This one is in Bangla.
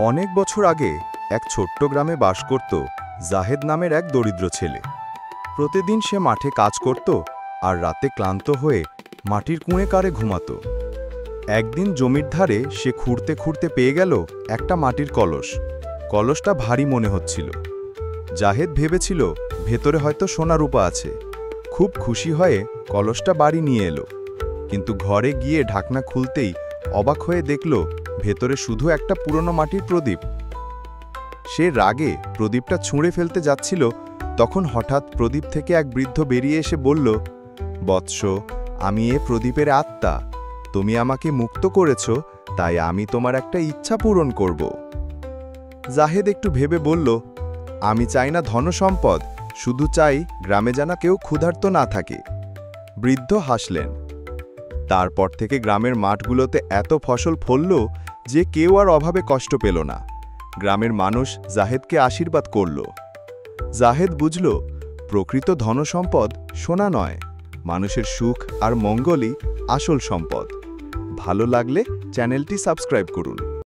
অনেক বছর আগে এক ছোট্ট গ্রামে বাস করত জাহেদ নামের এক দরিদ্র ছেলে। প্রতিদিন সে মাঠে কাজ করত আর রাতে ক্লান্ত হয়ে মাটির কুঁড়ে কারে ঘুমাত। একদিন জমির ধারে সে খুঁড়তে খুঁড়তে পেয়ে গেল একটা মাটির কলস। কলসটা ভারী মনে হচ্ছিল। জাহেদ ভেবেছিল ভেতরে হয়তো সোনা রূপা আছে। খুব খুশি হয়ে কলসটা বাড়ি নিয়ে এলো, কিন্তু ঘরে গিয়ে ঢাকনা খুলতেই অবাক হয়ে দেখল ভেতরে শুধু একটা পুরনো মাটির প্রদীপ। সে রাগে প্রদীপটা ছুঁড়ে ফেলতে যাচ্ছিল, তখন হঠাৎ প্রদীপ থেকে এক বৃদ্ধ বেরিয়ে এসে বলল, বৎস, আমি এ প্রদীপের আত্মা। তুমি আমাকে মুক্ত করেছ, তাই আমি তোমার একটা ইচ্ছা পূরণ করব। জাহেদ একটু ভেবে বলল, আমি চাই না ধনসম্পদ, শুধু চাই গ্রামে যেন কেউ ক্ষুধার্ত না থাকে। বৃদ্ধ হাসলেন। তারপর থেকে গ্রামের মাঠগুলোতে এত ফসল ফলল যে কেউ আর অভাবে কষ্ট পেল না। গ্রামের মানুষ জাহেদকে আশীর্বাদ করল। জাহেদ বুঝল, প্রকৃত ধনসম্পদ সোনা নয়, মানুষের সুখ আর মঙ্গলই আসল সম্পদ। ভালো লাগলে চ্যানেলটি সাবস্ক্রাইব করুন।